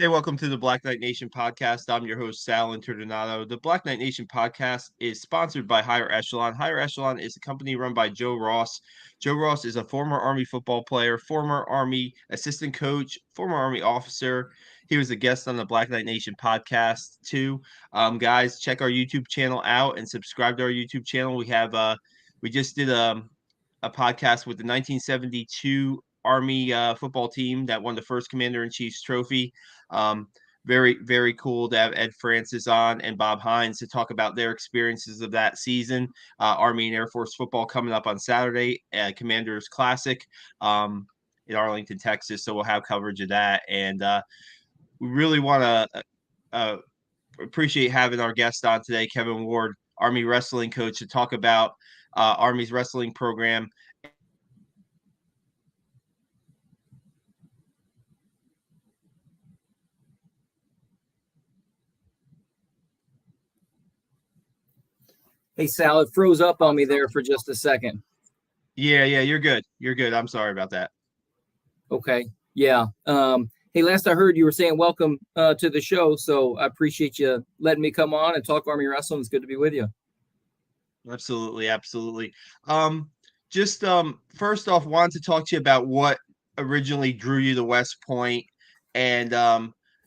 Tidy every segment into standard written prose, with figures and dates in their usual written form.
Hey, welcome to the Black Knight Nation podcast. I'm your host, Sal Interdonato. The Black Knight Nation podcast is sponsored by Higher Echelon. Higher Echelon is a company run by Joe Ross. Joe Ross is a former Army football player, former Army assistant coach, former Army officer. He was a guest on the Black Knight Nation podcast too. Guys, check our YouTube channel out and subscribe to our YouTube channel. We just did a podcast with the 1972 Army football team that won the first Commander in Chief's trophy. Um, very cool to have Ed Francis on and Bob Hines to talk about their experiences of that season. Army and Air Force football coming up on Saturday at Commanders Classic in Arlington, Texas. So we'll have coverage of that. And we really want to appreciate having our guest on today, Kevin Ward, Army wrestling coach, to talk about Army's wrestling program. Hey, Sal, it froze up on me there for just a second. Yeah, you're good. You're good. I'm sorry about that. Okay. Yeah. Hey, last I heard you were saying welcome to the show. So I appreciate you letting me come on and talk Army Wrestling. It's good to be with you. Absolutely. Just first off, wanted to talk to you about what originally drew you to West Point, and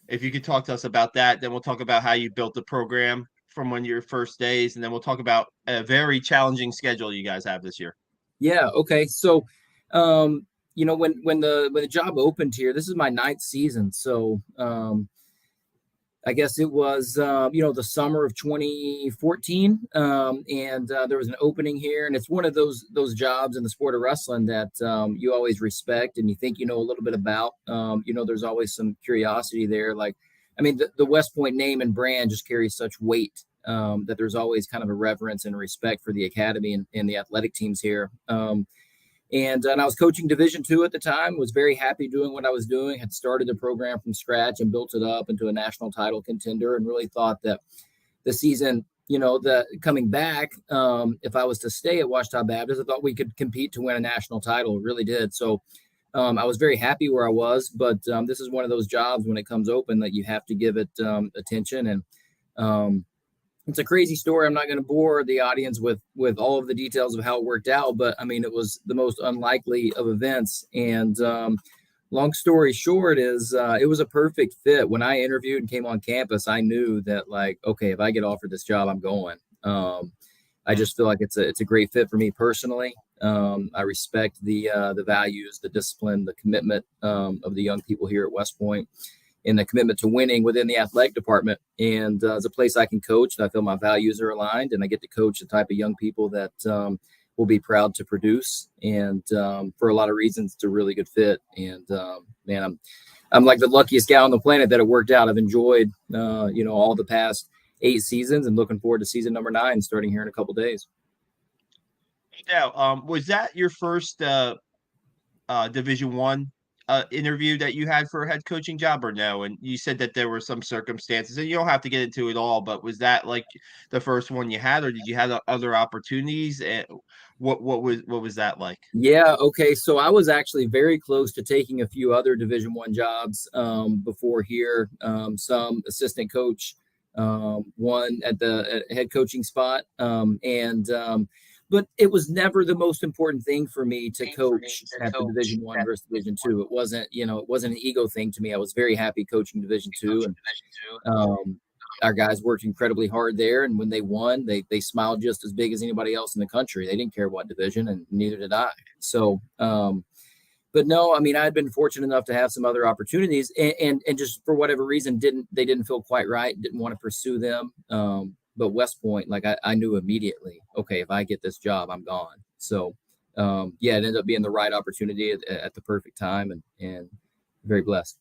if you could talk to us about that, then we'll talk about how you built the program from one of your first days, and then we'll talk about a very challenging schedule you guys have this year. Yeah. Okay. So, when the job opened here, this is my ninth season. So, I guess it was, the summer of 2014, and there was an opening here, and it's one of those jobs in the sport of wrestling that you always respect and you think you know a little bit about. There's always some curiosity there. Like, I mean, the West Point name and brand just carries such weight that there's always kind of a reverence and respect for the academy and the athletic teams here. And I was coaching Division II at the time, was very happy doing what I was doing, had started the program from scratch and built it up into a national title contender, and really thought that the season, the coming back, if I was to stay at Ouachita Baptist, I thought we could compete to win a national title. Really did. So I was very happy where I was, but this is one of those jobs when it comes open that you have to give it attention. And it's a crazy story. I'm not going to bore the audience with all of the details of how it worked out, but I mean, it was the most unlikely of events. And long story short is it was a perfect fit. When I interviewed and came on campus, I knew that, like, okay, if I get offered this job, I'm going. I just feel like it's a great fit for me personally. I respect the values, the discipline, the commitment of the young people here at West Point, and the commitment to winning within the athletic department. And it's a place I can coach, and I feel my values are aligned, and I get to coach the type of young people that will be proud to produce. And for a lot of reasons, it's a really good fit. And man, I'm like the luckiest guy on the planet that it worked out. I've enjoyed, all the past 8 seasons, and looking forward to season number 9 starting here in a couple days. Now, was that your first Division I interview that you had for a head coaching job, or no? And you said that there were some circumstances, and you don't have to get into it all, but was that like the first one you had, or did you have other opportunities? And what was that like? Yeah. Okay. So I was actually very close to taking a few other Division I jobs before here. Some assistant coach, one at the head coaching spot, but it was never the most important thing for me to coach at the Division I versus Division II. It wasn't an ego thing to me. I was very happy coaching Division II, and our guys worked incredibly hard there. And when they won, they smiled just as big as anybody else in the country. They didn't care what division, and neither did I. So, but no, I mean, I had been fortunate enough to have some other opportunities, and just for whatever reason, didn't feel quite right. Didn't want to pursue them. But West Point, like I knew immediately, okay, if I get this job, I'm gone. So, it ended up being the right opportunity at the perfect time, and very blessed.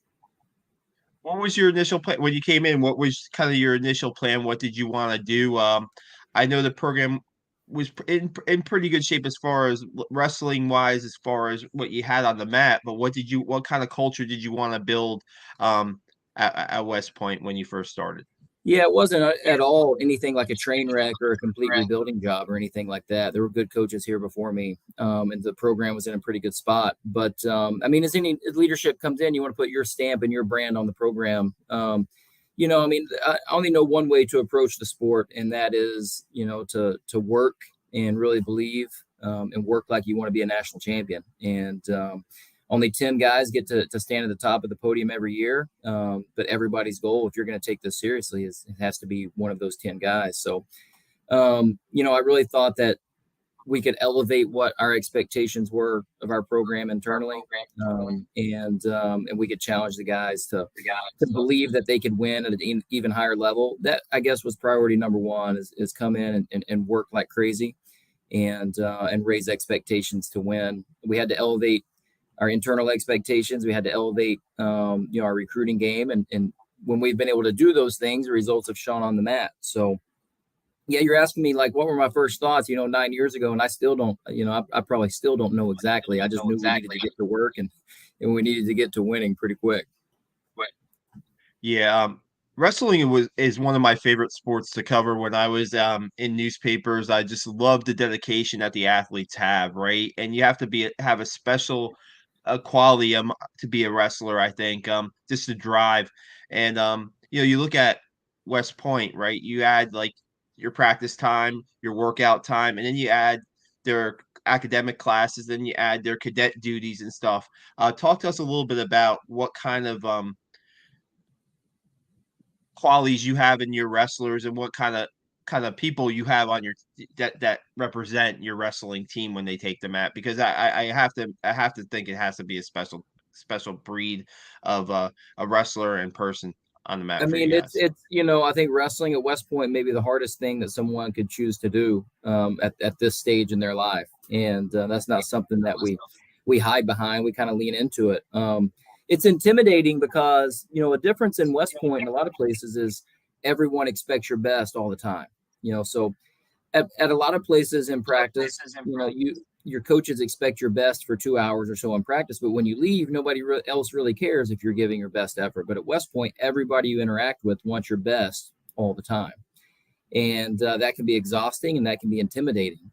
What was your initial plan when you came in? What was kind of your initial plan? What did you want to do? I know the program was in pretty good shape as far as wrestling wise, as far as what you had on the mat. But what kind of culture did you want to build at West Point when you first started? Yeah, it wasn't at all anything like a train wreck or a complete rebuilding job or anything like that. There were good coaches here before me, and the program was in a pretty good spot. But I mean, as any leadership comes in, you want to put your stamp and your brand on the program. I mean, I only know one way to approach the sport, and that is, to work and really believe, and work like you want to be a national champion. And only 10 guys get to stand at the top of the podium every year. But everybody's goal, if you're going to take this seriously, it has to be one of those 10 guys. So, I really thought that we could elevate what our expectations were of our program internally. And we could challenge the guys to believe that they could win at an even higher level. That, I guess, was priority number one, is come in and work like crazy and raise expectations to win. We had to elevate our internal expectations. We had to elevate, our recruiting game. And when we've been able to do those things, the results have shown on the mat. So, yeah, you're asking me, like, what were my first thoughts, 9 years ago. And I still don't, I probably still don't know exactly. I just knew we needed to get to work and we needed to get to winning pretty quick. Yeah, wrestling is one of my favorite sports to cover. When I was in newspapers, I just love the dedication that the athletes have, right? And you have to have a special quality to be a wrestler, I think, just to drive. And you look at West Point, right? You add like your practice time, your workout time, and then you add their academic classes, then you add their cadet duties and stuff. Talk to us a little bit about what kind of qualities you have in your wrestlers and what kind of people you have on your that represent your wrestling team when they take the mat, because I have to think it has to be a special breed of a wrestler in person on the I mat for you mean, guys. I think wrestling at West Point may be the hardest thing that someone could choose to do, at this stage in their life. And that's not something that we hide behind. We kind of lean into it. It's intimidating because, a difference in West Point and a lot of places is everyone expects your best all the time. So at a lot of places in practice, your coaches expect your best for 2 hours or so in practice, but when you leave, nobody else really cares if you're giving your best effort. But at West Point, everybody you interact with wants your best all the time, and that can be exhausting and that can be intimidating.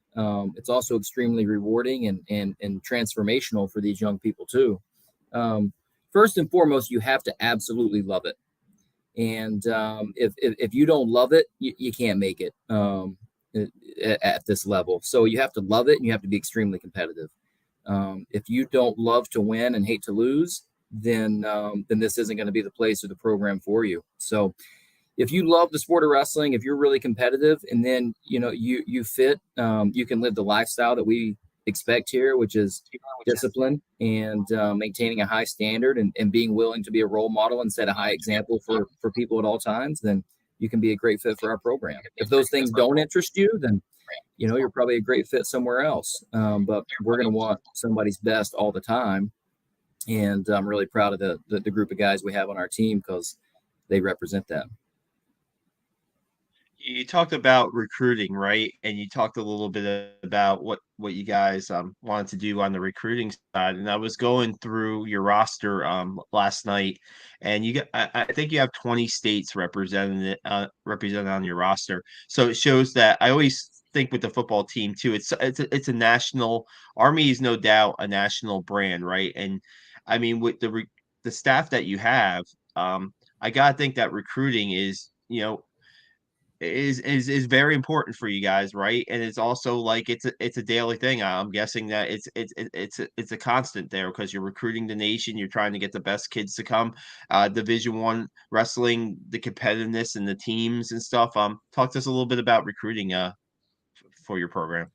It's also extremely rewarding and transformational for these young people too. First and foremost, you have to absolutely love it, and if you don't love it, you can't make it. At this level. So you have to love it and you have to be extremely competitive. If you don't love to win and hate to lose, then this isn't going to be the place or the program for you. So if you love the sport of wrestling, if you're really competitive, and then you fit, you can live the lifestyle that we expect here, which is discipline and maintaining a high standard and being willing to be a role model and set a high example for people at all times, then you can be a great fit for our program. If those things don't interest you, then you're probably a great fit somewhere else. But we're going to want somebody's best all the time, and I'm really proud of the group of guys we have on our team because they represent that. You talked about recruiting, right? And you talked a little bit about what you guys wanted to do on the recruiting side. And I was going through your roster last night, and I think you have 20 states represented on your roster. So it shows that I always think with the football team too. It's a national. Army is no doubt a national brand, right? And I mean, with the staff that you have, I gotta think that recruiting is very important for you guys, right? And it's also like it's a daily thing. I'm guessing that it's a constant there because you're recruiting the nation. You're trying to get the best kids to come. Division I wrestling, the competitiveness and the teams and stuff. Talk to us a little bit about recruiting for your program.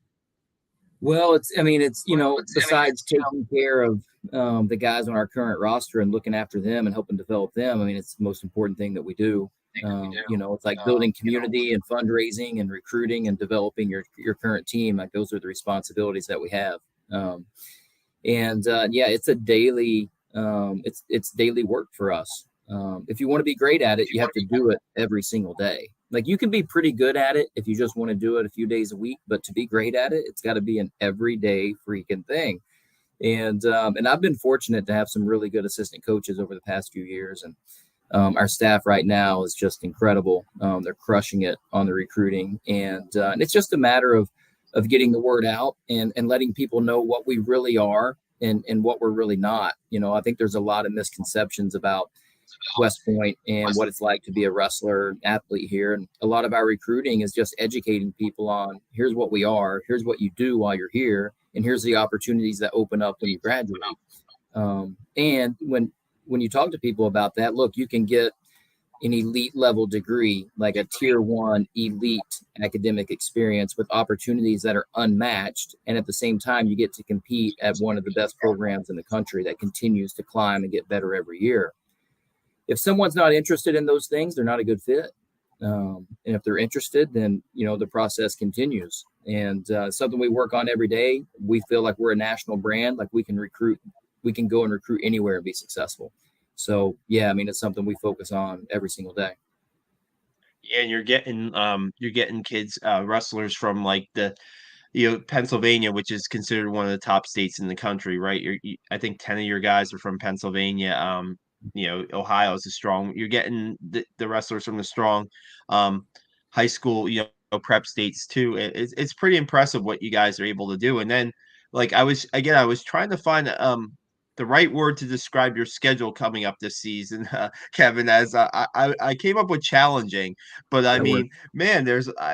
Well, besides taking care of the guys on our current roster and looking after them and helping develop them, I mean, it's the most important thing that we do. It's like building community and fundraising and recruiting and developing your current team. Like those are the responsibilities that we have. It's a daily, it's daily work for us. If you want to be great at it, you have to do it every single day. Like you can be pretty good at it if you just want to do it a few days a week, but to be great at it, it's got to be an everyday freaking thing. And I've been fortunate to have some really good assistant coaches over the past few years, and Our staff right now is just incredible. They're crushing it on the recruiting, and it's just a matter of getting the word out and letting people know what we really are and what we're really not. I think there's a lot of misconceptions about West Point and what it's like to be a wrestler athlete here. And a lot of our recruiting is just educating people on here's what we are, here's what you do while you're here, and here's the opportunities that open up when you graduate. And when you talk to people about that, look, you can get an elite level degree, like a tier 1 elite academic experience with opportunities that are unmatched. And at the same time, you get to compete at one of the best programs in the country that continues to climb and get better every year. If someone's not interested in those things, they're not a good fit. And if they're interested, then, the process continues. And something we work on every day. We feel like we're a national brand, like we can go and recruit anywhere and be successful. So, yeah, it's something we focus on every single day. Yeah, and you're getting kids, wrestlers from like Pennsylvania, which is considered one of the top states in the country, right? I think 10 of your guys are from Pennsylvania. Ohio is a strong. You're getting the wrestlers from the strong high school, prep states too. It's pretty impressive what you guys are able to do. And then, like I was trying to find the right word to describe your schedule coming up this season, Kevin. As I came up with challenging, but man,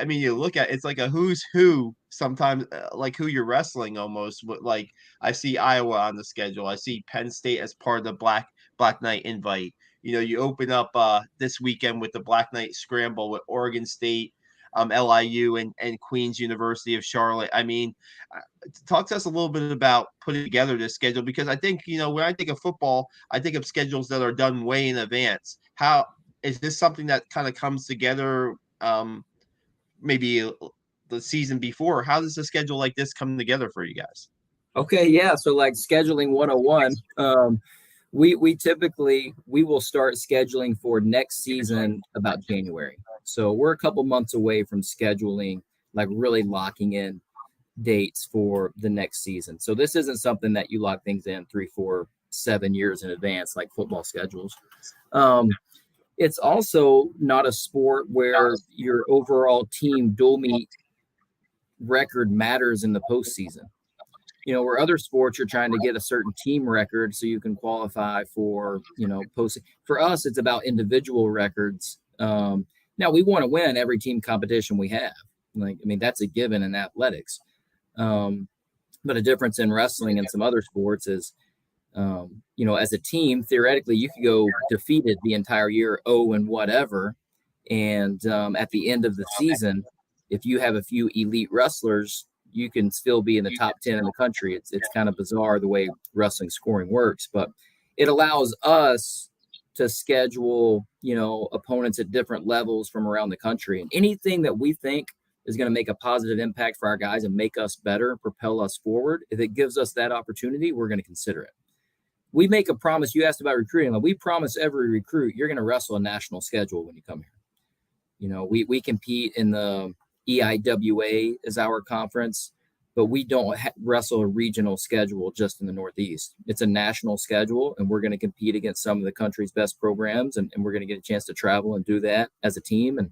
you look at it's like a who's who sometimes, like who you're wrestling almost. Like I see Iowa on the schedule. I see Penn State as part of the Black Knight invite. You open up this weekend with the Black Knight Scramble with Oregon State, LIU, and Queens University of Charlotte. Talk to us a little bit about putting together this schedule, because I think, when I think of football, I think of schedules that are done way in advance. How is this something that kind of comes together maybe the season before? How does a schedule like this come together for you guys? Okay, yeah. So like scheduling 101, we typically will start scheduling for next season about January. So we're a couple months away from scheduling, like really locking in dates for the next season. So this isn't something that you lock things in 3, 4, 7 years in advance like football schedules. It's also not a sport where your overall team dual meet record matters in the postseason. Where other sports you're trying to get a certain team record so you can qualify for, post. For us, it's about individual records. Now we want to win every team competition we have. That's a given in athletics. But a difference in wrestling and some other sports is, as a team, theoretically, you could go defeated the entire year, and whatever. And at the end of the season, if you have a few elite wrestlers, you can still be in the top 10 in the country. It's kind of bizarre the way wrestling scoring works, but it allows us to schedule, opponents at different levels from around the country. And anything that we think is going to make a positive impact for our guys and make us better, propel us forward, if it gives us that opportunity, we're going to consider it. We make a promise. You asked about recruiting. We promise every recruit, you're going to wrestle a national schedule when you come here. We compete in the EIWA as our conference, but we don't wrestle a regional schedule just in the Northeast. It's a national schedule, and we're going to compete against some of the country's best programs, and we're going to get a chance to travel and do that as a team. And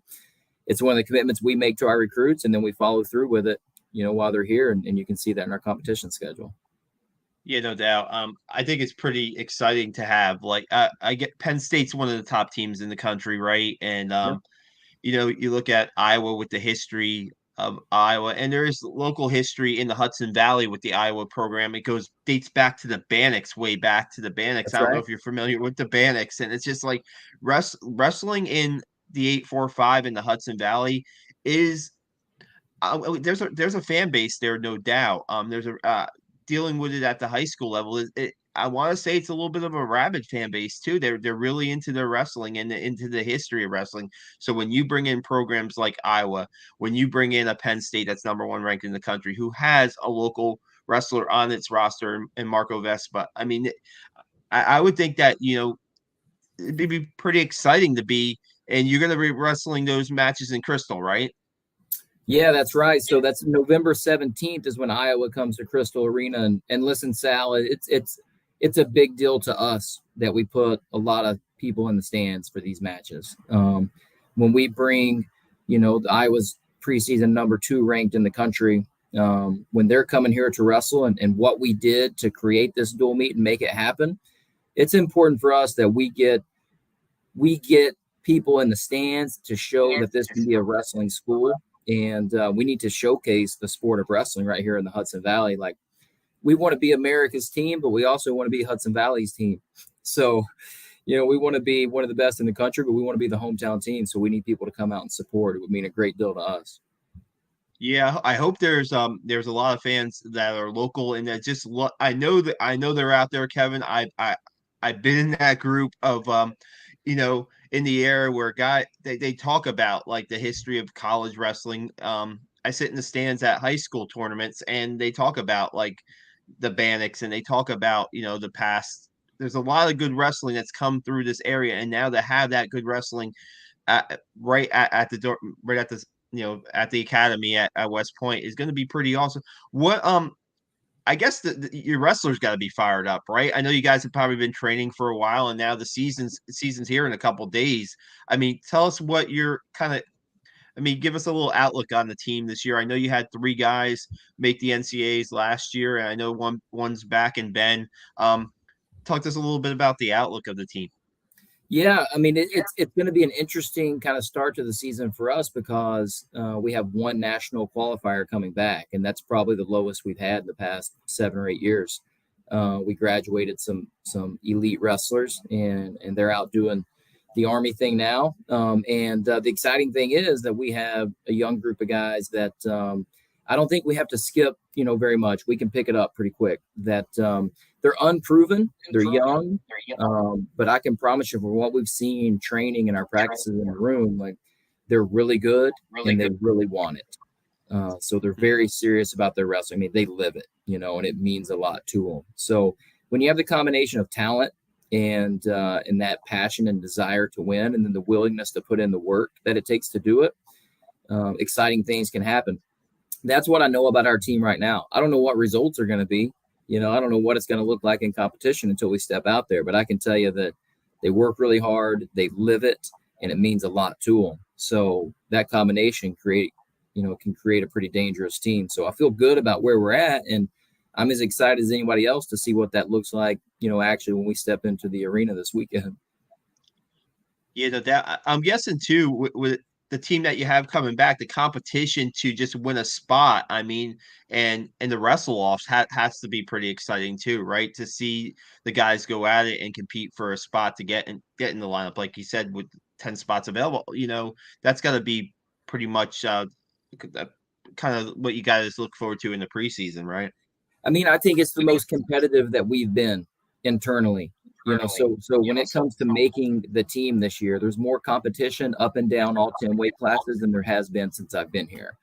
it's one of the commitments we make to our recruits, and then we follow through with it, while they're here, and you can see that in our competition schedule. Yeah, no doubt. I think it's pretty exciting to have. Like, I get Penn State's one of the top teams in the country, right? And you look at Iowa with the history of Iowa, and there is local history in the Hudson Valley with the Iowa program. It dates back to the Bannocks, way back to the Bannocks. I don't know if you're familiar with the Bannocks, and it's just like wrestling in the 845 in the Hudson Valley is there's a fan base there, no doubt. There's a dealing with it at the high school level. I want to say it's a little bit of a rabid fan base too. They're really into their wrestling and into the history of wrestling. So when you bring in programs like Iowa, when you bring in a Penn State that's number 1 ranked in the country, who has a local wrestler on its roster and Marco Vespa, I would think that it'd be pretty exciting to be. And you're going to be wrestling those matches in Crystal, right? Yeah, that's right. So that's November 17th is when Iowa comes to Crystal Arena. And listen, Sal, it's a big deal to us that we put a lot of people in the stands for these matches. When we bring, the Iowa's preseason number 2 ranked in the country, when they're coming here to wrestle and what we did to create this dual meet and make it happen, it's important for us that we get people in the stands to show that this can be a wrestling school. And we need to showcase the sport of wrestling right here in the Hudson Valley. Like, we want to be America's team, but we also want to be Hudson Valley's team. So, we want to be one of the best in the country, but we want to be the hometown team. So we need people to come out and support. It would mean a great deal to us. Yeah, I hope there's a lot of fans that are local and that just I know they're out there, Kevin. I've been in that group of in the era where they talk about like the history of college wrestling. I sit in the stands at high school tournaments and they talk about like the Bannocks and they talk about, the past. There's a lot of good wrestling that's come through this area, and now to have that good wrestling at the door, right at the at the academy at West Point is going to be pretty awesome. What I guess your wrestlers got to be fired up, right? I know you guys have probably been training for a while, and now the season's here in a couple days. I mean, tell us what you're give us a little outlook on the team this year. I know you had 3 guys make the NCAAs last year, and I know one's back in Ben. Talk to us a little bit about the outlook of the team. Yeah, I mean, it's going to be an interesting kind of start to the season for us because we have one national qualifier coming back, and that's probably the lowest we've had in the past 7 or 8 years. We graduated some elite wrestlers, and they're out doing the Army thing now. The exciting thing is that we have a young group of guys that I don't think we have to skip, very much. We can pick it up pretty quick. That they're unproven, they're young, but I can promise you from what we've seen training and our practices in the room, like they're really good and they really want it. So they're very serious about their wrestling. I mean, they live it, and it means a lot to them. So when you have the combination of talent and that passion and desire to win, and then the willingness to put in the work that it takes to do it, exciting things can happen. That's what I know about our team right now. I don't know what results are going to be. I don't know what it's going to look like in competition until we step out there. But I can tell you that they work really hard, they live it, and it means a lot to them. So that combination can create a pretty dangerous team. So I feel good about where we're at, and I'm as excited as anybody else to see what that looks like, actually when we step into the arena this weekend. Yeah, that I'm guessing too with the team that you have coming back, the competition to just win a spot. I mean, and the wrestle offs has to be pretty exciting too, right? To see the guys go at it and compete for a spot to get in the lineup, like you said, with 10 spots available. That's got to be pretty much kind of what you guys look forward to in the preseason, right? I mean, I think it's the most competitive that we've been internally. So when it comes to making the team this year, there's more competition up and down all 10 weight classes than there has been since I've been here.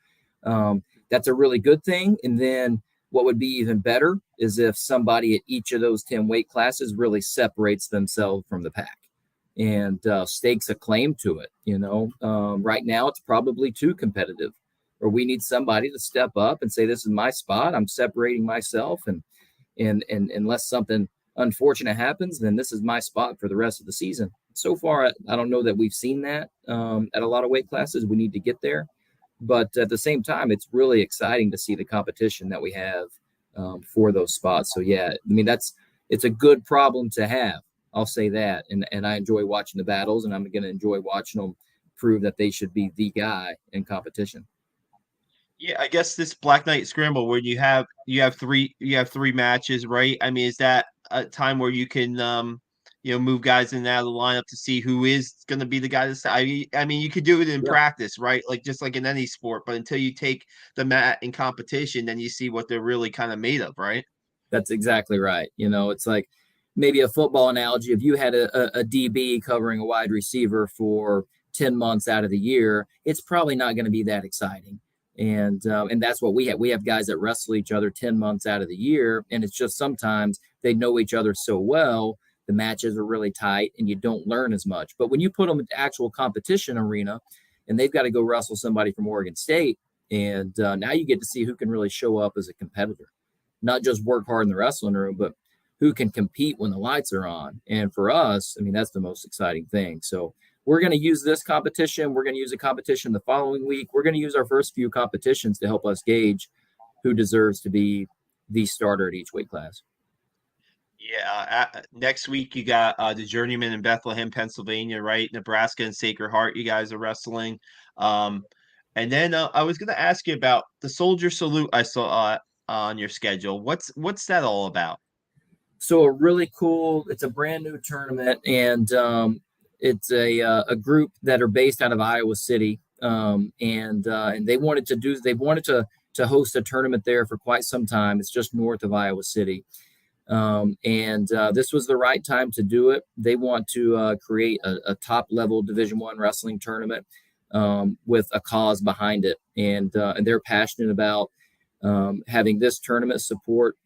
That's a really good thing. And then what would be even better is if somebody at each of those 10 weight classes really separates themselves from the pack and stakes a claim to it. Right now it's probably too competitive, or we need somebody to step up and say, this is my spot. I'm separating myself. And unless something unfortunate happens, then this is my spot for the rest of the season. So far, I don't know that we've seen that at a lot of weight classes. We need to get there. But at the same time, it's really exciting to see the competition that we have for those spots. So, yeah, I mean, it's a good problem to have. I'll say that. And I enjoy watching the battles, and I'm going to enjoy watching them prove that they should be the guy in competition. Yeah, I guess this Black Knight Scramble where you have 3 matches, right? I mean, is that a time where you can move guys in and out of the lineup to see who is going to be the guy to I mean, you could do it in practice, right? Like just like in any sport, but until you take the mat in competition, then you see what they're really kind of made of, right? That's exactly right. It's like maybe a football analogy. If you had a DB covering a wide receiver for 10 months out of the year, it's probably not going to be that exciting. And that's what we have. We have guys that wrestle each other 10 months out of the year. And it's just sometimes they know each other so well, the matches are really tight and you don't learn as much. But when you put them into actual competition arena and they've got to go wrestle somebody from Oregon State, and now you get to see who can really show up as a competitor, not just work hard in the wrestling room, but who can compete when the lights are on. And for us, I mean, that's the most exciting thing. So we're going to use this competition. We're going to use a competition the following week. We're going to use our first few competitions to help us gauge who deserves to be the starter at each weight class. Yeah, next week you got the Journeyman in Bethlehem, Pennsylvania, right? Nebraska and Sacred Heart, you guys are wrestling. Um, and then I was going to ask you about the Soldier Salute I saw on your schedule. What's that all about? So a really cool, it's a brand new tournament, and it's a group that are based out of Iowa City, and they wanted to host a tournament there for quite some time. It's just north of Iowa City, and this was the right time to do it. They want to create a top level Division I wrestling tournament with a cause behind it, and they're passionate about having this tournament support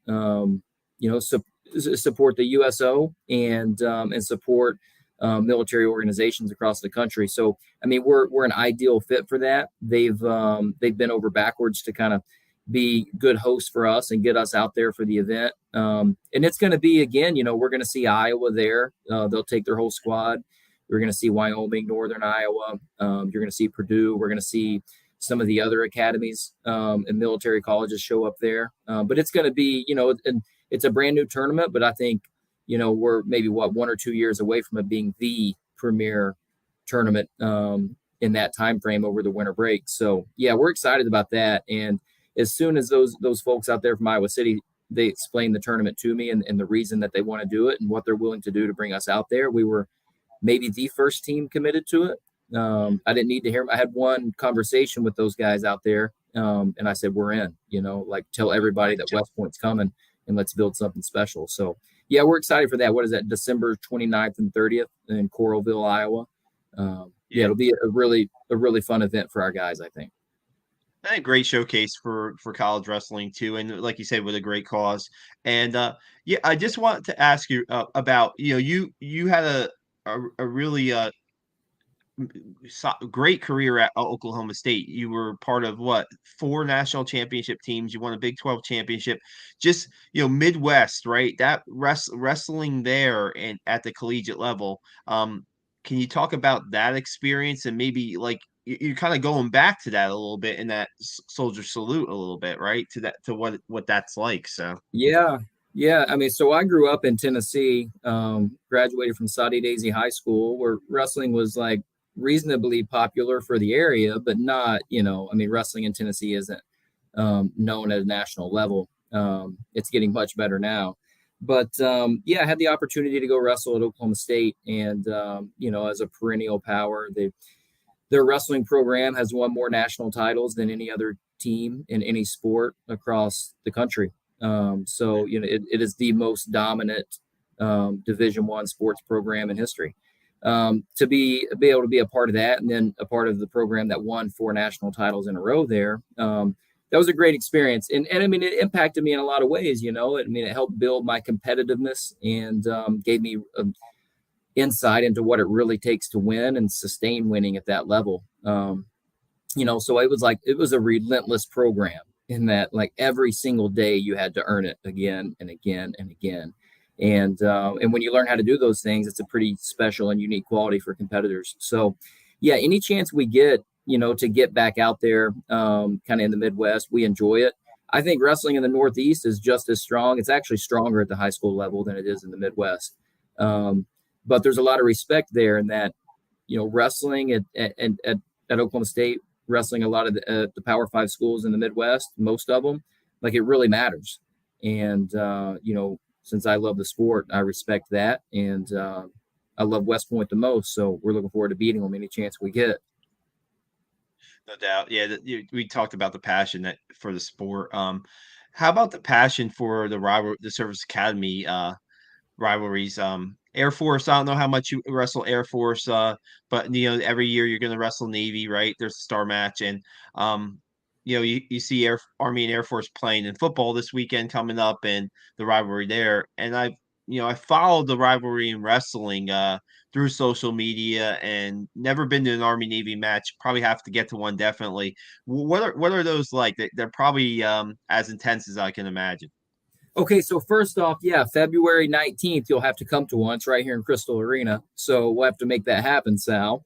support the USO and support military organizations across the country. So I mean, we're an ideal fit for that. They've been over backwards to kind of be good hosts for us and get us out there for the event. And it's going to be, again, we're going to see Iowa there. They'll take their whole squad. We're going to see Wyoming, Northern Iowa. You're going to see Purdue. We're going to see some of the other academies and military colleges show up there. But it's going to be, and it's a brand new tournament, but I think, we're maybe 1 or 2 years away from it being the premier tournament in that time frame over the winter break. So yeah, we're excited about that. And as soon as those folks out there from Iowa City, they explained the tournament to me and the reason that they want to do it and what they're willing to do to bring us out there, we were maybe the first team committed to it. I didn't need to hear. I had one conversation with those guys out there, and I said, "We're in." Tell everybody that West Point's coming, and let's build something special. So, yeah, we're excited for that. What is that? December 29th and 30th in Coralville, Iowa. Yeah, it'll be a really fun event for our guys, I think. A great showcase for college wrestling too, and like you said, with a great cause. And yeah, I just want to ask you about you had a really great career at Oklahoma State. You were part of what, 4 national championship teams. You won a Big 12 championship. Just Midwest, right? That wrestling there and at the collegiate level. Can you talk about that experience and maybe like you're kind of going back to that a little bit in that Soldier Salute a little bit, right? To what that's like. So Yeah. I mean, so I grew up in Tennessee. Graduated from Soddy Daisy High School, where wrestling was like reasonably popular for the area, but not, I mean, wrestling in Tennessee isn't known at a national level. It's getting much better now. But yeah, I had the opportunity to go wrestle at Oklahoma State, and as a perennial power, their wrestling program has won more national titles than any other team in any sport across the country. So it is the most dominant Division I sports program in history. To be able to be a part of that, and then a part of the program that won 4 national titles in a row there. That was a great experience. And I mean, it impacted me in a lot of ways, I mean, it helped build my competitiveness and gave me insight into what it really takes to win and sustain winning at that level. So it was a relentless program in that, like, every single day you had to earn it again and again and again. And when you learn how to do those things, it's a pretty special and unique quality for competitors. So yeah, any chance we get, to get back out there, kind of in the Midwest, we enjoy it. I think wrestling in the Northeast is just as strong. It's actually stronger at the high school level than it is in the Midwest. But there's a lot of respect there in that, wrestling at Oklahoma State, wrestling a lot of the Power 5 schools in the Midwest, most of them, like, it really matters. And, since I love the sport, I respect that. And I love West Point the most. So we're looking forward to beating them any chance we get. No doubt. Yeah, we talked about the passion for the sport. How about the passion for the Service Academy rivalries? Air Force, I don't know how much you wrestle Air Force, but every year you're going to wrestle Navy, right? There's a star match, and you see Army and Air Force playing in football this weekend coming up, and the rivalry there. And I followed the rivalry in wrestling through social media, and never been to an Army Navy match. Probably have to get to one, definitely. What are those like? They're probably as intense as I can imagine. Okay, so first off, yeah, February 19th, you'll have to come to one. It's right here in Crystal Arena. So we'll have to make that happen, Sal.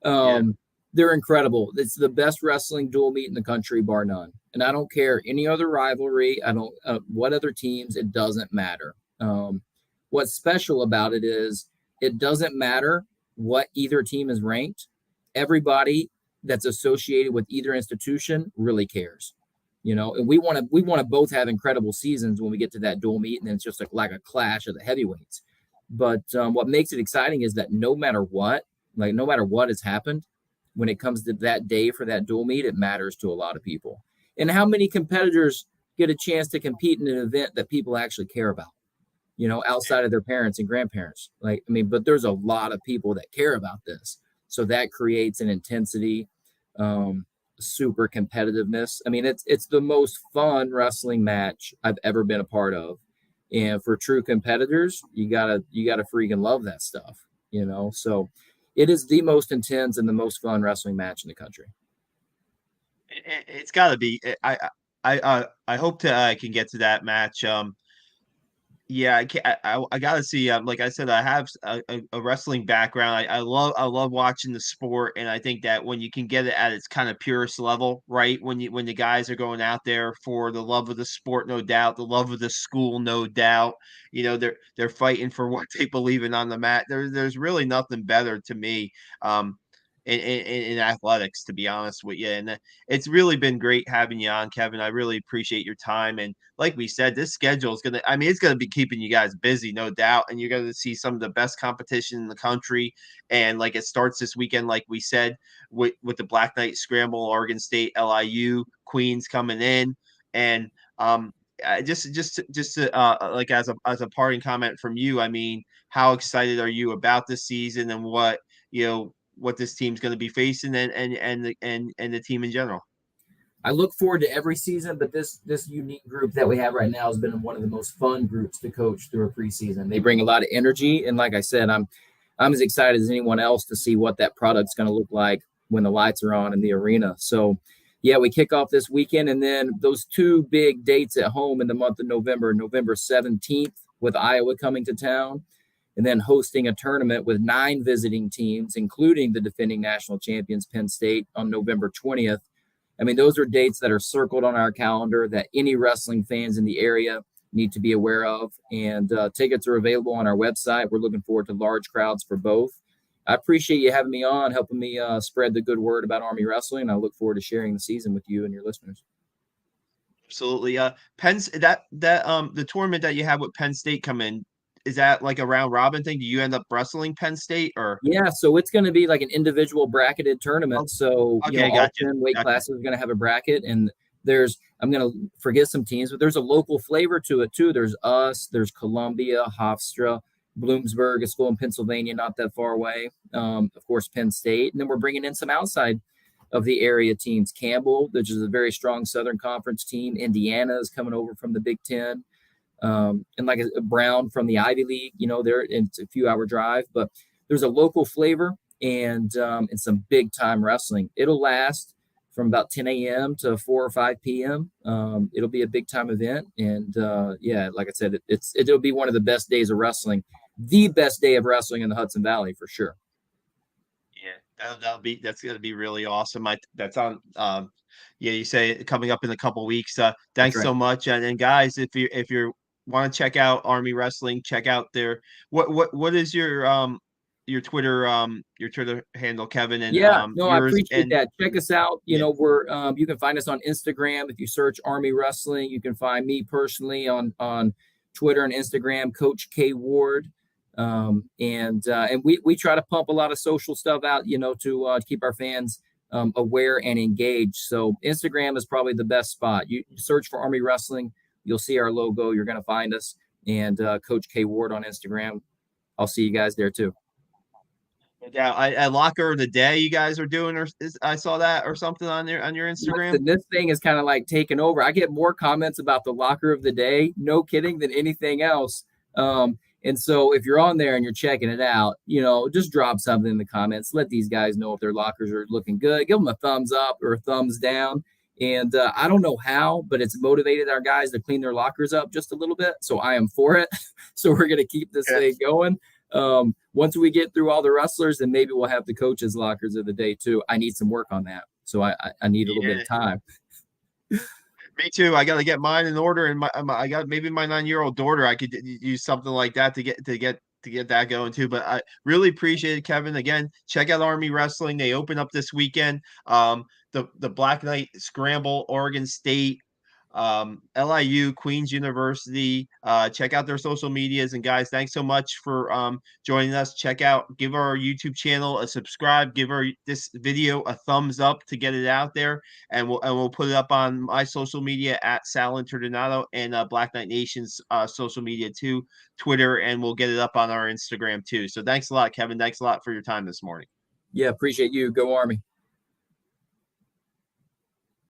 Yeah. Um, they're incredible. It's the best wrestling dual meet in the country, bar none. And I don't care any other rivalry. I don't what other teams. It doesn't matter. What's special about it is it doesn't matter what either team is ranked. Everybody that's associated with either institution really cares. And we want to both have incredible seasons when we get to that dual meet, and then it's just like a clash of the heavyweights. But what makes it exciting is that no matter what has happened, when it comes to that day for that dual meet, it matters to a lot of people. And how many competitors get a chance to compete in an event that people actually care about, outside of their parents and grandparents? But there's a lot of people that care about this. So that creates an intensity, super competitiveness. It's the most fun wrestling match I've ever been a part of. And for true competitors, you gotta freaking love that stuff, So it is the most intense and the most fun wrestling match in the country. It's got to be. I hope to I can get to that match. Yeah, I can't, I gotta see. Like I said, I have a wrestling background. I love watching the sport, and I think that when you can get it at its kind of purest level, right? When the guys are going out there for the love of the sport, no doubt, the love of the school, no doubt. They're fighting for what they believe in on the mat. There's really nothing better to me. In athletics, to be honest with you. And it's really been great having you on, Kevin. I really appreciate your time. And like we said, this schedule is it's going to be keeping you guys busy, no doubt. And you're going to see some of the best competition in the country. And like it starts this weekend, like we said, with the Black Knight Scramble, Oregon State, LIU, Queens coming in. And just to like as a parting comment from you, how excited are you about this season and what this team's going to be facing and the team in general? I look forward to every season, but this unique group that we have right now has been one of the most fun groups to coach through a preseason. They bring a lot of energy, and like I said, I'm as excited as anyone else to see what that product's going to look like when the lights are on in the arena. So, yeah, we kick off this weekend, and then those two big dates at home in the month of November 17th with Iowa coming to town, and then hosting a tournament with 9 visiting teams, including the defending national champions, Penn State, on November 20th. Those are dates that are circled on our calendar that any wrestling fans in the area need to be aware of. And tickets are available on our website. We're looking forward to large crowds for both. I appreciate you having me on, helping me spread the good word about Army wrestling. I look forward to sharing the season with you and your listeners. Absolutely. The tournament that you have with Penn State come in, is that like a round robin thing? Do you end up wrestling Penn State or? Yeah, so it's going to be like an individual bracketed tournament. So okay, all 10 weight classes are going to have a bracket, and I'm going to forget some teams, but there's a local flavor to it too. There's us, there's Columbia, Hofstra, Bloomsburg, a school in Pennsylvania, not that far away. Of course, Penn State, and then we're bringing in some outside of the area teams. Campbell, which is a very strong Southern Conference team. Indiana is coming over from the Big Ten. And like a Brown from the Ivy League, it's a few hour drive, but there's a local flavor and some big time wrestling. It'll last from about 10 a.m. to 4 or 5 p.m. It'll be a big time event. And like I said, it'll be one of the best days of wrestling, the best day of wrestling in the Hudson Valley for sure. Yeah, that's going to be really awesome. That's on, you say coming up in a couple weeks. Thanks so much. And guys, if you want to check out Army Wrestling, check out what is your Twitter handle, Kevin? And I appreciate that. Check us out. We're you can find us on Instagram. If you search Army Wrestling, you can find me personally on Twitter and Instagram, Coach K Ward. And we try to pump a lot of social stuff out, to keep our fans aware and engaged. So Instagram is probably the best spot. You search for Army Wrestling, you'll see our logo. You're going to find us, and Coach K Ward on Instagram. I'll see you guys there too. Yeah, I Locker of the Day you guys are doing, I saw that or something on your Instagram. Listen, this thing is kind of like taking over. I get more comments about the Locker of the Day, no kidding, than anything else. And so if you're on there and you're checking it out, just drop something in the comments. Let these guys know if their lockers are looking good. Give them a thumbs up or a thumbs down. And I don't know how, but it's motivated our guys to clean their lockers up just a little bit. So I am for it. So we're going to keep this thing going. Once we get through all the wrestlers, then maybe we'll have the coaches' lockers of the day too. I need some work on that. So I need a little bit of time. Me too. I got to get mine in order, and I got maybe my 9-year-old daughter. I could use something like that to get that going too. But I really appreciate it, Kevin. Again, check out Army Wrestling. They open up this weekend. The Black Knight Scramble, Oregon State, LIU, Queens University. Check out their social medias. And guys, thanks so much for joining us. Give our YouTube channel a subscribe. Give this video a thumbs up to get it out there, and we'll put it up on my social media at Sal Interdonato and Black Knight Nation's social media too, Twitter, and we'll get it up on our Instagram too. So thanks a lot, Kevin. Thanks a lot for your time this morning. Yeah, appreciate you. Go Army.